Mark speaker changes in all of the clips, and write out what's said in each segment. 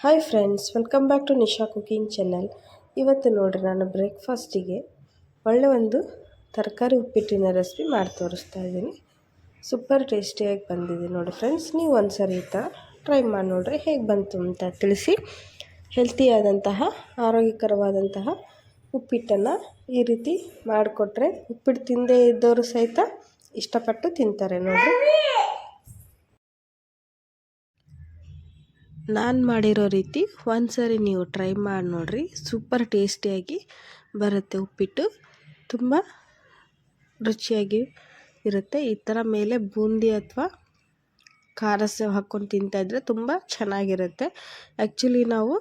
Speaker 1: Hi friends, welcome back to Nisha cooking channel. ಇವತ್ತು ನೋಡ್ರಿ ನಾನು ಬ್ರೇಕ್ಫಾಸ್ಟಿಗೆ ಒಳ್ಳೆ ಒಂದು ತರಕಾರಿ ಉಪ್ಪಿಟ್ಟಿನ ರೆಸಿಪಿ ಮಾಡಿ ತೋರಿಸ್ತಾ ಇದ್ದೀನಿ. ಸೂಪರ್ ಟೇಸ್ಟಿಯಾಗಿ ಬಂದಿದೆ ನೋಡಿ ಫ್ರೆಂಡ್ಸ್. ನೀವು ಒಂದ್ಸರಿ ಈ ಥರ ಟ್ರೈ ಮಾಡಿ ನೋಡ್ರಿ, ಹೇಗೆ ಬಂತು ಅಂತ ತಿಳಿಸಿ. ಹೆಲ್ತಿಯಾದಂತಹ ಆರೋಗ್ಯಕರವಾದಂತಹ ಉಪ್ಪಿಟ್ಟನ್ನು ಈ ರೀತಿ ಮಾಡಿಕೊಟ್ರೆ ಉಪ್ಪಿಟ್ಟು ತಿಂದೇ ಇದ್ದವರು ಸಹಿತ ಇಷ್ಟಪಟ್ಟು ತಿಂತಾರೆ ನೋಡಿರಿ. ನಾನು ಮಾಡಿರೋ ರೀತಿ ಒಂದ್ಸರಿ ನೀವು ಟ್ರೈ ಮಾಡಿ ನೋಡಿರಿ, ಸೂಪರ್ ಟೇಸ್ಟಿಯಾಗಿ ಬರುತ್ತೆ ಉಪ್ಪಿಟ್ಟು, ತುಂಬ ರುಚಿಯಾಗಿ ಇರುತ್ತೆ. ಈ ಥರ ಮೇಲೆ ಬೂಂದಿ ಅಥವಾ ಖಾರ ಸೇವ್ ಹಾಕ್ಕೊಂಡು ತಿಂತಾಯಿದ್ರೆ ತುಂಬ ಚೆನ್ನಾಗಿರುತ್ತೆ. ಆ್ಯಕ್ಚುಲಿ ನಾವು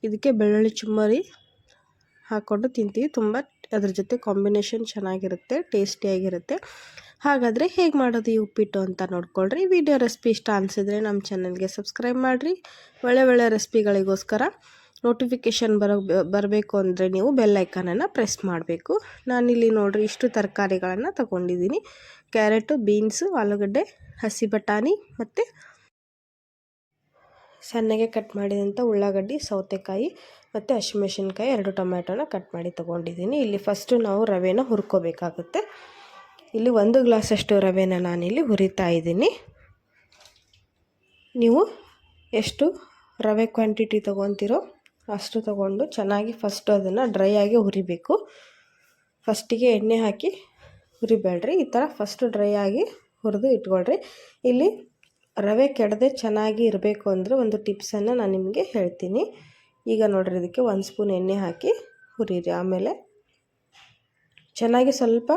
Speaker 1: ಇದಕ್ಕೆ ಬೆಳ್ಳುಳ್ಳಿ ಚುಮ್ಮರಿ ಹಾಕ್ಕೊಂಡು ತಿಂತೀವಿ, ತುಂಬ ಅದ್ರ ಜೊತೆ ಕಾಂಬಿನೇಷನ್ ಚೆನ್ನಾಗಿರುತ್ತೆ, ಟೇಸ್ಟಿಯಾಗಿರುತ್ತೆ. ಹಾಗಾದರೆ ಹೇಗೆ ಮಾಡೋದು ಈ ಉಪ್ಪಿಟ್ಟು ಅಂತ ನೋಡ್ಕೊಳ್ರಿ. ವಿಡಿಯೋ ರೆಸಿಪಿ ಇಷ್ಟ ಅನಿಸಿದ್ರೆ ನಮ್ಮ ಚಾನಲ್ಗೆ ಸಬ್ಸ್ಕ್ರೈಬ್ ಮಾಡಿರಿ. ಒಳ್ಳೆ ರೆಸಿಪಿಗಳಿಗೋಸ್ಕರ ನೋಟಿಫಿಕೇಷನ್ ಬರಬೇಕು ಅಂದರೆ ನೀವು ಬೆಲ್ ಐಕಾನನ್ನು ಪ್ರೆಸ್ ಮಾಡಬೇಕು. ನಾನಿಲ್ಲಿ ನೋಡಿರಿ ಇಷ್ಟು ತರಕಾರಿಗಳನ್ನು ತಗೊಂಡಿದ್ದೀನಿ. ಕ್ಯಾರೆಟು, ಬೀನ್ಸು, ಆಲೂಗಡ್ಡೆ, ಹಸಿ ಬಟಾಣಿ ಮತ್ತು ಸಣ್ಣಗೆ ಕಟ್ ಮಾಡಿದಂಥ ಉಳ್ಳಾಗಡ್ಡಿ, ಸೌತೆಕಾಯಿ ಮತ್ತು ಹಸಿಮೆಣಸಿನ್ಕಾಯಿ, 2 ಟೊಮ್ಯಾಟೋನ ಕಟ್ ಮಾಡಿ ತೊಗೊಂಡಿದ್ದೀನಿ. ಇಲ್ಲಿ ಫಸ್ಟು ನಾವು ರವೆನ ಹುರ್ಕೋಬೇಕಾಗುತ್ತೆ. ಇಲ್ಲಿ 1 ಗ್ಲಾಸಷ್ಟು ರವೆನ ನಾನಿಲ್ಲಿ ಹುರಿತಾ ಇದ್ದೀನಿ. ನೀವು ಎಷ್ಟು ರವೆ ಕ್ವಾಂಟಿಟಿ ತೊಗೊತೀರೋ ಅಷ್ಟು ತೊಗೊಂಡು ಚೆನ್ನಾಗಿ ಫಸ್ಟು ಅದನ್ನು ಡ್ರೈ ಆಗಿ ಹುರಿಬೇಕು. ಫಸ್ಟಿಗೆ ಎಣ್ಣೆ ಹಾಕಿ ಹುರಿಬೇಡ್ರಿ, ಈ ಥರ ಫಸ್ಟು ಡ್ರೈ ಆಗಿ ಹುರಿದು ಇಟ್ಕೊಳ್ರಿ. ಇಲ್ಲಿ ರವೆ ಕೆಡದೆ ಚೆನ್ನಾಗಿ ಇರಬೇಕು ಅಂದರೆ ಒಂದು ಟಿಪ್ಸನ್ನು ನಾನು ನಿಮಗೆ ಹೇಳ್ತೀನಿ. ಈಗ ನೋಡ್ರಿ, ಇದಕ್ಕೆ 1 ಸ್ಪೂನ್ ಎಣ್ಣೆ ಹಾಕಿ ಹುರಿರಿ. ಆಮೇಲೆ ಚೆನ್ನಾಗಿ ಸ್ವಲ್ಪ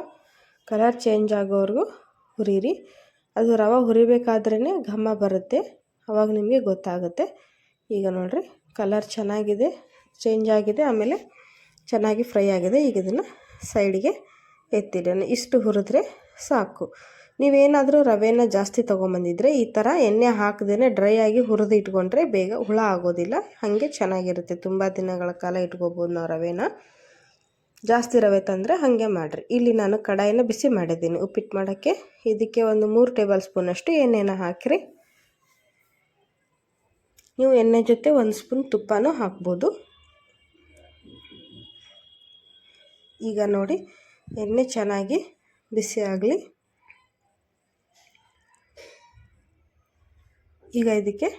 Speaker 1: ಕಲರ್ ಚೇಂಜ್ ಆಗೋವರೆಗೂ ಹುರಿರಿ. ಅದು ರವೆ ಹುರಿಬೇಕಾದ್ರೇ ಘಮ ಬರುತ್ತೆ, ಆವಾಗ ನಿಮಗೆ ಗೊತ್ತಾಗುತ್ತೆ. ಈಗ ನೋಡಿರಿ, ಕಲರ್ ಚೆನ್ನಾಗಿದೆ, ಚೇಂಜ್ ಆಗಿದೆ, ಆಮೇಲೆ ಚೆನ್ನಾಗಿ ಫ್ರೈ ಆಗಿದೆ. ಈಗ ಇದನ್ನು ಸೈಡಿಗೆ ಎತ್ತಿಡೋಣ. ಇಷ್ಟು ಹುರಿದ್ರೆ ಸಾಕು. ನೀವೇನಾದರೂ ರವೆನ ಜಾಸ್ತಿ ತೊಗೊಂಬಂದಿದ್ರೆ ಈ ಥರ ಎಣ್ಣೆ ಹಾಕದೇ ಡ್ರೈ ಆಗಿ ಹುರಿದು ಇಟ್ಕೊಂಡ್ರೆ ಬೇಗ ಹುಳ ಆಗೋದಿಲ್ಲ, ಹಾಗೆ ಚೆನ್ನಾಗಿರುತ್ತೆ. ತುಂಬ ದಿನಗಳ ಕಾಲ ಇಟ್ಕೋಬೋದು ನಾವು ರವೆನ. ಜಾಸ್ತಿ ರವೆ ತಂದರೆ ಹಾಗೆ ಮಾಡಿರಿ. ಇಲ್ಲಿ ನಾನು ಕಡಾಯಿನ ಬಿಸಿ ಮಾಡಿದ್ದೀನಿ ಉಪ್ಪಿಟ್ಟು ಮಾಡೋಕ್ಕೆ. ಇದಕ್ಕೆ ಒಂದು 3 ಟೇಬಲ್ ಸ್ಪೂನಷ್ಟು ಎಣ್ಣೆನ ಹಾಕಿರಿ. ನೀವು ಎಣ್ಣೆ ಜೊತೆ 1 ಸ್ಪೂನ್ ತುಪ್ಪನೂ ಹಾಕ್ಬೋದು. ಈಗ ನೋಡಿ, ಎಣ್ಣೆ ಚೆನ್ನಾಗಿ ಬಿಸಿ ಆಗಲಿ. ಈಗ ಇದಕ್ಕೆ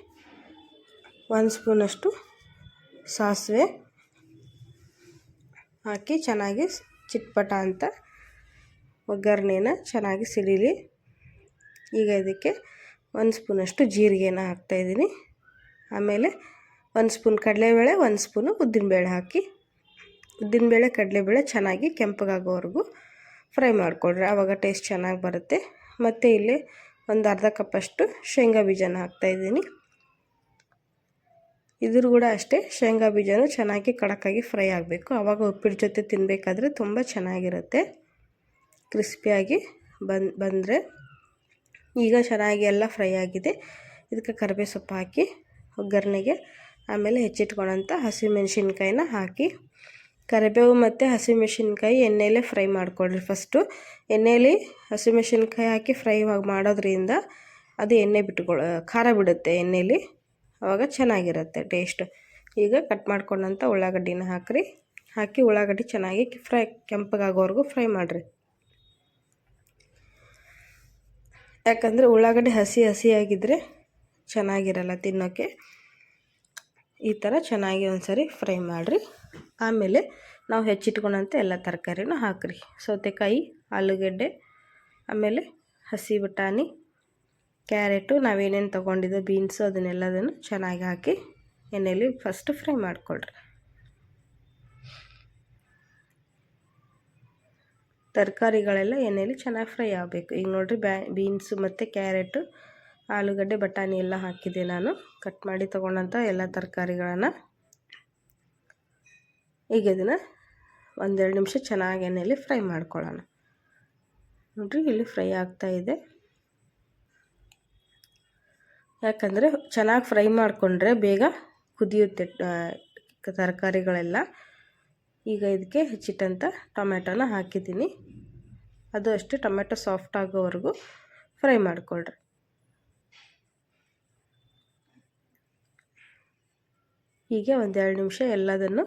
Speaker 1: 1 ಸ್ಪೂನಷ್ಟು ಸಾಸಿವೆ ಹಾಕಿ ಚೆನ್ನಾಗಿ ಚಿಟ್ಪಟ ಅಂತ ಒಗ್ಗರಣೆನ ಚೆನ್ನಾಗಿ ಸಿಡಿಲಿ. ಈಗ ಇದಕ್ಕೆ 1 ಸ್ಪೂನಷ್ಟು ಜೀರಿಗೆನ ಹಾಕ್ತಾಯಿದ್ದೀನಿ. ಆಮೇಲೆ 1 ಸ್ಪೂನ್ ಕಡಲೆಬೇಳೆ, 1 ಸ್ಪೂನು ಉದ್ದಿನಬೇಳೆ ಹಾಕಿ, ಉದ್ದಿನಬೇಳೆ ಕಡಲೆಬೇಳೆ ಚೆನ್ನಾಗಿ ಕೆಂಪಗಾಗೋವರೆಗೂ ಫ್ರೈ ಮಾಡಿಕೊಡ್ರಿ, ಆವಾಗ ಟೇಸ್ಟ್ ಚೆನ್ನಾಗಿ ಬರುತ್ತೆ. ಮತ್ತು ಇಲ್ಲಿ ಒಂದು ಅರ್ಧ ಕಪ್ಪಷ್ಟು ಶೇಂಗಾ ಬೀಜನ ಹಾಕ್ತಾಯಿದ್ದೀನಿ. ಇದ್ರ ಕೂಡ ಅಷ್ಟೇ, ಶೇಂಗಾ ಬೀಜನೂ ಚೆನ್ನಾಗಿ ಕಡಕಾಗಿ ಫ್ರೈ ಆಗಬೇಕು, ಆವಾಗ ಉಪ್ಪಿಟ್ಟು ಜೊತೆ ತಿನ್ನಬೇಕಾದ್ರೆ ತುಂಬ ಚೆನ್ನಾಗಿರುತ್ತೆ, ಕ್ರಿಸ್ಪಿಯಾಗಿ ಬಂದರೆ. ಈಗ ಚೆನ್ನಾಗಿ ಎಲ್ಲ ಫ್ರೈ ಆಗಿದೆ. ಇದಕ್ಕೆ ಕರಿಬೇವು ಸೊಪ್ಪು ಹಾಕಿ ಒಗ್ಗರಣೆಗೆ, ಆಮೇಲೆ ಹೆಚ್ಚಿಟ್ಕೊಳ್ಳೋಂಥ ಹಸಿಮೆಣಸಿನ್ಕಾಯಿನ ಹಾಕಿ, ಕರಿಬೇವು ಮತ್ತು ಹಸಿಮೆಣಸಿನ್ಕಾಯಿ ಎಣ್ಣೆಯಲ್ಲೇ ಫ್ರೈ ಮಾಡಿಕೊಡ್ರಿ. ಫಸ್ಟು ಎಣ್ಣೆಯಲ್ಲಿ ಹಸಿಮೆಣಸಿನ್ಕಾಯಿ ಹಾಕಿ ಫ್ರೈ ಮಾಡೋದ್ರಿಂದ ಅದು ಎಣ್ಣೆ ಖಾರ ಬಿಡುತ್ತೆ ಎಣ್ಣೆಯಲ್ಲಿ, ಆವಾಗ ಚೆನ್ನಾಗಿರುತ್ತೆ ಟೇಸ್ಟು. ಈಗ ಕಟ್ ಮಾಡ್ಕೊಂಡಂಥ ಉಳ್ಳಾಗಡ್ಡಿನ ಹಾಕಿ ಉಳ್ಳಾಗಡ್ಡಿ ಚೆನ್ನಾಗಿ ಕೆಂಪಗಾಗೋವರೆಗೂ ಫ್ರೈ ಮಾಡಿರಿ. ಯಾಕಂದರೆ ಉಳ್ಳಾಗಡ್ಡಿ ಹಸಿಯಾಗಿದ್ದರೆ ಚೆನ್ನಾಗಿರಲ್ಲ ತಿನ್ನೋಕ್ಕೆ. ಈ ಥರ ಚೆನ್ನಾಗಿ ಒಂದ್ಸರಿ ಫ್ರೈ ಮಾಡಿರಿ. ಆಮೇಲೆ ನಾವು ಹೆಚ್ಚಿಟ್ಕೊಂಡಂಥ ಎಲ್ಲ ತರಕಾರಿನೂ ಹಾಕಿರಿ. ಸೌತೆಕಾಯಿ, ಆಲೂಗಡ್ಡೆ, ಆಮೇಲೆ ಹಸಿ ಬಟಾಣಿ, ಕ್ಯಾರೆಟು, ನಾವೇನೇನು ತೊಗೊಂಡಿದ್ದೋ ಬೀನ್ಸು, ಅದನ್ನೆಲ್ಲದನ್ನು ಚೆನ್ನಾಗಿ ಹಾಕಿ ಎಣ್ಣೆಯಲ್ಲಿ ಫಸ್ಟ್ ಫ್ರೈ ಮಾಡಿಕೊಳ್ರಿ. ತರಕಾರಿಗಳೆಲ್ಲ ಎಣ್ಣೆಯಲ್ಲಿ ಚೆನ್ನಾಗಿ ಫ್ರೈ ಆಗಬೇಕು. ಈಗ ನೋಡಿರಿ, ಬೀನ್ಸು ಮತ್ತು ಕ್ಯಾರೆಟು, ಆಲೂಗಡ್ಡೆ, ಬಟಾಣಿ ಎಲ್ಲ ಹಾಕಿದೆ ನಾನು ಕಟ್ ಮಾಡಿ ತೊಗೊಂಡಂಥ ಎಲ್ಲ ತರಕಾರಿಗಳನ್ನು. ಈಗ ಇದನ್ನು 1-2 ನಿಮಿಷ ಚೆನ್ನಾಗಿ ಎಣ್ಣೆಯಲ್ಲಿ ಫ್ರೈ ಮಾಡ್ಕೊಳ್ಳೋಣ. ನೋಡಿರಿ, ಇಲ್ಲಿ ಫ್ರೈ ಆಗ್ತಾಯಿದೆ. ಯಾಕಂದರೆ ಚೆನ್ನಾಗಿ ಫ್ರೈ ಮಾಡಿಕೊಂಡ್ರೆ ಬೇಗ ಕುದಿಯುತ್ತೆ ತರಕಾರಿಗಳೆಲ್ಲ. ಈಗ ಇದಕ್ಕೆ ಹೆಚ್ಚಿಟ್ಟಂಥ ಟೊಮೆಟೊನ ಹಾಕಿದ್ದೀನಿ, ಅದು ಅಷ್ಟೇ ಟೊಮೆಟೊ ಸಾಫ್ಟ್ ಆಗೋವರೆಗೂ ಫ್ರೈ ಮಾಡಿಕೊಳ್ರಿ. ಹೀಗೆ 1-2 ನಿಮಿಷ ಎಲ್ಲದನ್ನು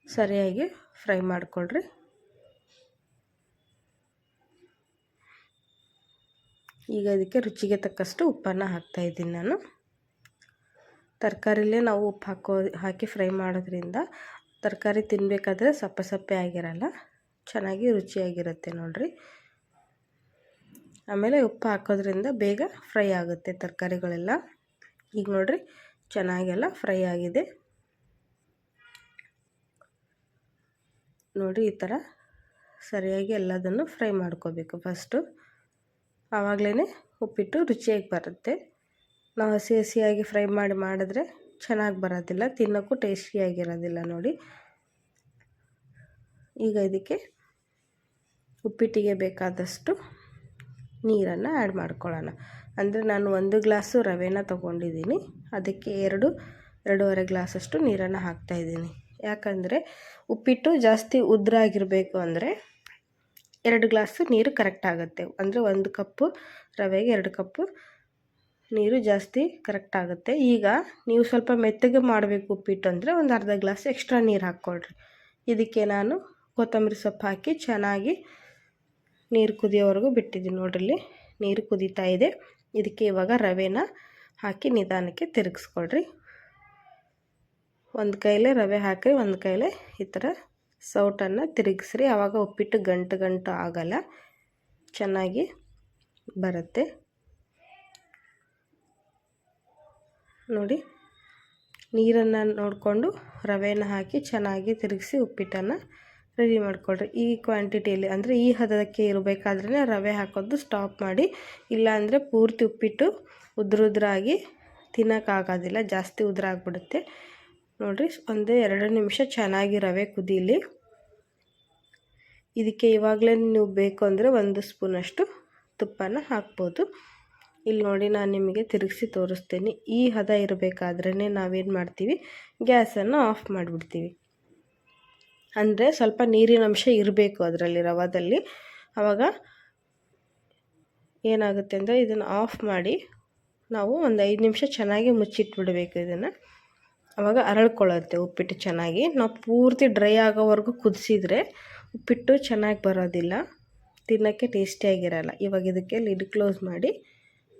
Speaker 1: ಸರಿಯಾಗಿ ಫ್ರೈ ಮಾಡಿಕೊಳ್ರಿ. ಈಗ ಇದಕ್ಕೆ ರುಚಿಗೆ ತಕ್ಕಷ್ಟು ಉಪ್ಪನ್ನು ಹಾಕ್ತಾಯಿದ್ದೀನಿ ನಾನು. ತರಕಾರಿಲೇ ನಾವು ಉಪ್ಪು ಹಾಕಿ ಫ್ರೈ ಮಾಡೋದ್ರಿಂದ ತರಕಾರಿ ತಿನ್ನಬೇಕಾದ್ರೆ ಸಪ್ಪೆ ಸಪ್ಪೆ ಆಗಿರಲ್ಲ, ಚೆನ್ನಾಗಿ ರುಚಿಯಾಗಿರುತ್ತೆ ನೋಡಿರಿ. ಆಮೇಲೆ ಉಪ್ಪು ಹಾಕೋದ್ರಿಂದ ಬೇಗ ಫ್ರೈ ಆಗುತ್ತೆ ತರಕಾರಿಗಳೆಲ್ಲ. ಈಗ ನೋಡಿರಿ ಚೆನ್ನಾಗೆಲ್ಲ ಫ್ರೈ ಆಗಿದೆ ನೋಡಿ. ಈ ಥರ ಸರಿಯಾಗಿ ಎಲ್ಲದನ್ನು ಫ್ರೈ ಮಾಡ್ಕೋಬೇಕು ಫಸ್ಟು, ಆವಾಗಲೇ ಉಪ್ಪಿಟ್ಟು ರುಚಿಯಾಗಿ ಬರುತ್ತೆ. ನಾವು ಹಸಿ ಹಸಿಯಾಗಿ ಫ್ರೈ ಮಾಡಿದ್ರೆ ಚೆನ್ನಾಗಿ ಬರೋದಿಲ್ಲ, ತಿನ್ನೋಕ್ಕೂ ಟೇಸ್ಟಿಯಾಗಿರೋದಿಲ್ಲ ನೋಡಿ. ಈಗ ಇದಕ್ಕೆ ಉಪ್ಪಿಟ್ಟಿಗೆ ಬೇಕಾದಷ್ಟು ನೀರನ್ನು ಆ್ಯಡ್ ಮಾಡ್ಕೊಳ್ಳೋಣ. ಅಂದರೆ ನಾನು 1 ಗ್ಲಾಸು ರವೆನ ತೊಗೊಂಡಿದ್ದೀನಿ, ಅದಕ್ಕೆ 2-2.5 ಗ್ಲಾಸಷ್ಟು ನೀರನ್ನು ಹಾಕ್ತಾಯಿದ್ದೀನಿ. ಯಾಕಂದರೆ ಉಪ್ಪಿಟ್ಟು ಜಾಸ್ತಿ ಉದ್ರಾಗಿರಬೇಕು ಅಂದರೆ 2 ಗ್ಲಾಸು ನೀರು ಕರೆಕ್ಟ್ ಆಗುತ್ತೆ. ಅಂದರೆ 1 ಕಪ್ಪು ರವೆಗೆ 2 ಕಪ್ಪು ನೀರು ಜಾಸ್ತಿ ಕರೆಕ್ಟ್ ಆಗುತ್ತೆ. ಈಗ ನೀವು ಸ್ವಲ್ಪ ಮೆತ್ತಗೆ ಮಾಡಬೇಕು ಉಪ್ಪಿಟ್ಟು ಅಂದರೆ ಒಂದು ಅರ್ಧ ಗ್ಲಾಸ್ ಎಕ್ಸ್ಟ್ರಾ ನೀರು ಹಾಕ್ಕೊಳ್ರಿ. ಇದಕ್ಕೆ ನಾನು ಕೊತ್ತಂಬರಿ ಸೊಪ್ಪು ಹಾಕಿ ಚೆನ್ನಾಗಿ ನೀರು ಕುದಿಯೋವರೆಗೂ ಬಿಟ್ಟಿದ್ದೀನಿ ನೋಡ್ರಿ. ನೀರು ಕುದೀತಾ ಇದೆ. ಇದಕ್ಕೆ ಇವಾಗ ರವೆನ ಹಾಕಿ ನಿಧಾನಕ್ಕೆ ತಿರುಗಿಸ್ಕೊಳ್ರಿ. ಒಂದು ಕೈಲೇ ರವೆ ಹಾಕಿ ಒಂದು ಕೈಲೇ ಈ ಥರ ಸೌಟನ್ನು ತಿರುಗಿಸ್ರಿ. ಆವಾಗ ಉಪ್ಪಿಟ್ಟು ಗಂಟು ಆಗಲ್ಲ, ಚೆನ್ನಾಗಿ ಬರುತ್ತೆ ನೋಡಿ. ನೀರನ್ನು ನೋಡಿಕೊಂಡು ರವೆನ ಹಾಕಿ ಚೆನ್ನಾಗಿ ತಿರುಗಿಸಿ ಉಪ್ಪಿಟ್ಟನ್ನು ರೆಡಿ ಮಾಡ್ಕೊಳ್ರಿ. ಈ ಕ್ವಾಂಟಿಟಿಯಲ್ಲಿ ಅಂದರೆ ಈ ಹದಕ್ಕೆ ಇರಬೇಕಾದ್ರೆ ರವೆ ಹಾಕೋದು ಸ್ಟಾಪ್ ಮಾಡಿ, ಇಲ್ಲಾಂದರೆ ಪೂರ್ತಿ ಉಪ್ಪಿಟ್ಟು ಉದ್ರಾಗಿ ತಿನ್ನೋಕ್ಕಾಗೋದಿಲ್ಲ, ಜಾಸ್ತಿ ಉದುರಾಗ್ಬಿಡುತ್ತೆ ನೋಡಿರಿ. 1-2 ನಿಮಿಷ ಚೆನ್ನಾಗಿ ರವೆ ಕುದೀಲಿ. ಇದಕ್ಕೆ ಇವಾಗಲೇ ನೀವು ಬೇಕು ಅಂದರೆ 1 ಸ್ಪೂನಷ್ಟು ತುಪ್ಪನ ಹಾಕ್ಬೋದು. ಇಲ್ಲಿ ನೋಡಿ ನಾನು ನಿಮಗೆ ತಿರುಗಿಸಿ ತೋರಿಸ್ತೀನಿ. ಈ ಹದ ಇರಬೇಕಾದ್ರೇ ನಾವೇನು ಮಾಡ್ತೀವಿ, ಗ್ಯಾಸನ್ನು ಆಫ್ ಮಾಡಿಬಿಡ್ತೀವಿ. ಅಂದರೆ ಸ್ವಲ್ಪ ನೀರಿನ ಅಂಶ ಇರಬೇಕು ಅದರಲ್ಲಿ, ರವಾದಲ್ಲಿ. ಆವಾಗ ಏನಾಗುತ್ತೆ ಅಂದರೆ ಇದನ್ನು ಆಫ್ ಮಾಡಿ ನಾವು ಒಂದು 5 ನಿಮಿಷ ಚೆನ್ನಾಗಿ ಮುಚ್ಚಿಟ್ಬಿಡಬೇಕು ಇದನ್ನು. ಆವಾಗ ಅರಳ್ಕೊಳ್ಳುತ್ತೆ ಉಪ್ಪಿಟ್ಟು ಚೆನ್ನಾಗಿ. ನಾವು ಪೂರ್ತಿ ಡ್ರೈ ಆಗೋವರೆಗೂ ಕುದಿಸಿದ್ರೆ ಉಪ್ಪಿಟ್ಟು ಚೆನ್ನಾಗಿ ಬರೋದಿಲ್ಲ, ತಿನ್ನೋಕ್ಕೆ ಟೇಸ್ಟಿಯಾಗಿರಲ್ಲ. ಇವಾಗ ಇದಕ್ಕೆ ಲಿಡ್ ಕ್ಲೋಸ್ ಮಾಡಿ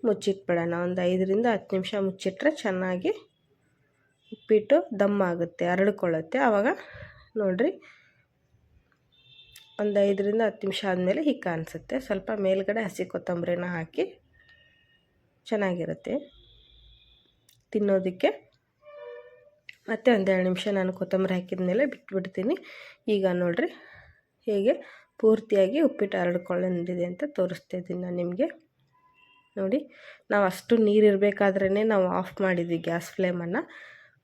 Speaker 1: ಮುಚ್ಚಿಟ್ಬಿಡೋಣ. ಒಂದು 5-10 ನಿಮಿಷ ಮುಚ್ಚಿಟ್ರೆ ಚೆನ್ನಾಗಿ ಉಪ್ಪಿಟ್ಟು ದಮ್ ಆಗುತ್ತೆ, ಅರಳ್ಕೊಳ್ಳುತ್ತೆ. ಆವಾಗ ನೋಡಿರಿ ಒಂದು 5-10 ನಿಮಿಷ ಆದಮೇಲೆ ಹೀಗೆ ಕಾಣಿಸುತ್ತೆ. ಸ್ವಲ್ಪ ಮೇಲ್ಗಡೆ ಹಸಿ ಕೊತ್ತಂಬರಿನ ಹಾಕಿ ಚೆನ್ನಾಗಿರುತ್ತೆ ತಿನ್ನೋದಕ್ಕೆ. ಮತ್ತು 1-2 ನಿಮಿಷ ನಾನು ಕೊತ್ತಂಬರಿ ಹಾಕಿದ ಮೇಲೆ ಬಿಟ್ಬಿಡ್ತೀನಿ. ಈಗ ನೋಡಿರಿ ಹೇಗೆ ಪೂರ್ತಿಯಾಗಿ ಉಪ್ಪಿಟ್ಟು ಹರಡ್ಕೊಳ್ಳಿದೆ ಅಂತ ತೋರಿಸ್ತಾ ಇದ್ದೀನಿ ನಾನು ನಿಮಗೆ ನೋಡಿ. ನಾವು ಅಷ್ಟು ನೀರು ಇರಬೇಕಾದ್ರೇ ನಾವು ಆಫ್ ಮಾಡಿದ್ವಿ ಗ್ಯಾಸ್ ಫ್ಲೇಮನ್ನು.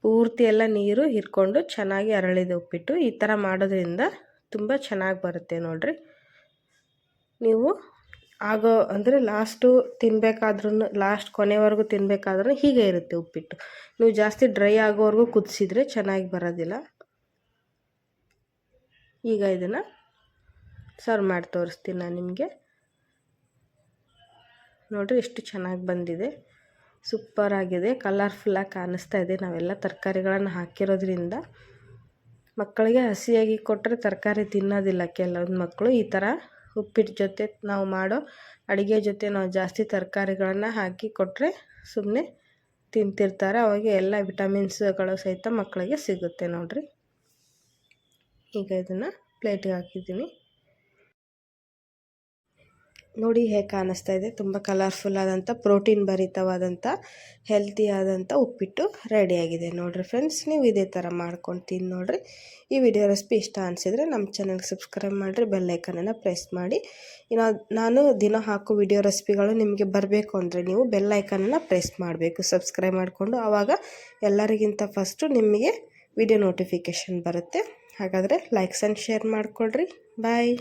Speaker 1: ಪೂರ್ತಿ ಎಲ್ಲ ನೀರು ಹಿರ್ಕೊಂಡು ಚೆನ್ನಾಗಿ ಅರಳಿದೆ ಉಪ್ಪಿಟ್ಟು. ಈ ಥರ ಮಾಡೋದ್ರಿಂದ ತುಂಬ ಚೆನ್ನಾಗಿ ಬರುತ್ತೆ ನೋಡಿರಿ. ನೀವು ಅಂದರೆ ಲಾಸ್ಟು ತಿನ್ನಬೇಕಾದ್ರೂ, ಲಾಸ್ಟ್ ಕೊನೆವರೆಗೂ ತಿನ್ನಬೇಕಾದ್ರೂ ಹೀಗೆ ಇರುತ್ತೆ ಉಪ್ಪಿಟ್ಟು. ನೀವು ಜಾಸ್ತಿ ಡ್ರೈ ಆಗೋವರೆಗೂ ಕುದಿಸಿದ್ರೆ ಚೆನ್ನಾಗಿ ಬರೋದಿಲ್ಲ. ಈಗ ಇದನ್ನು ಸರ್ವ್ ಮಾಡಿ ತೋರಿಸ್ತೀನಿ ನಾನು ನಿಮಗೆ ನೋಡಿರಿ. ಎಷ್ಟು ಚೆನ್ನಾಗಿ ಬಂದಿದೆ, ಸೂಪರಾಗಿದೆ, ಕಲರ್ಫುಲ್ಲಾಗಿ ಕಾಣಿಸ್ತಾ ಇದೆ. ನಾವೆಲ್ಲ ತರಕಾರಿಗಳನ್ನು ಹಾಕಿರೋದ್ರಿಂದ ಮಕ್ಕಳಿಗೆ ಹಸಿಯಾಗಿ ಕೊಟ್ಟರೆ ತರಕಾರಿ ತಿನ್ನೋದಿಲ್ಲ ಕೆಲವೊಂದು ಮಕ್ಕಳು. ಈ ಥರ ಉಪ್ಪಿಟ್ಟು ಜೊತೆ ನಾವು ಮಾಡೋ ಅಡುಗೆ ಜೊತೆ ನಾವು ಜಾಸ್ತಿ ತರಕಾರಿಗಳನ್ನು ಹಾಕಿ ಕೊಟ್ಟರೆ ಸುಮ್ಮನೆ ತಿಂತಿರ್ತಾರೆ. ಅವಾಗ ಎಲ್ಲ ವಿಟಮಿನ್ಸ್ಗಳು ಸಹಿತ ಮಕ್ಕಳಿಗೆ ಸಿಗುತ್ತೆ ನೋಡಿರಿ. ಈಗ ಇದನ್ನು ಪ್ಲೇಟಿಗೆ ಹಾಕಿದ್ದೀನಿ ನೋಡಿ ಹೇಗೆ ಕಾಣಿಸ್ತಾ ಇದೆ. ತುಂಬ ಕಲರ್ಫುಲ್ ಆದಂಥ, ಪ್ರೋಟೀನ್ ಭರಿತವಾದಂಥ, ಹೆಲ್ತಿ ಆದಂಥ ಉಪ್ಪಿಟ್ಟು ರೆಡಿಯಾಗಿದೆ ನೋಡಿರಿ ಫ್ರೆಂಡ್ಸ್. ನೀವು ಇದೇ ಥರ ಮಾಡ್ಕೊಂಡು ತಿಂದು ನೋಡಿರಿ. ಈ ವಿಡಿಯೋ ರೆಸಿಪಿ ಇಷ್ಟ ಅನಿಸಿದರೆ ನಮ್ಮ ಚಾನಲ್ಗೆ ಸಬ್ಸ್ಕ್ರೈಬ್ ಮಾಡಿರಿ, ಬೆಲ್ ಐಕನನ್ನು ಪ್ರೆಸ್ ಮಾಡಿ. ನಾನು ದಿನ ಹಾಕೋ ವಿಡಿಯೋ ರೆಸಿಪಿಗಳು ನಿಮಗೆ ಬರಬೇಕು ಅಂದರೆ ನೀವು ಬೆಲ್ ಐಕನನ್ನು ಪ್ರೆಸ್ ಮಾಡಬೇಕು, ಸಬ್ಸ್ಕ್ರೈಬ್ ಮಾಡಿಕೊಂಡು. ಆವಾಗ ಎಲ್ಲರಿಗಿಂತ ಫಸ್ಟು ನಿಮಗೆ ವಿಡಿಯೋ ನೋಟಿಫಿಕೇಷನ್ ಬರುತ್ತೆ. ಹಾಗಾದರೆ ಲೈಕ್ಸ್ ಆ್ಯಂಡ್ ಶೇರ್ ಮಾಡಿಕೊಡ್ರಿ. ಬಾಯ್.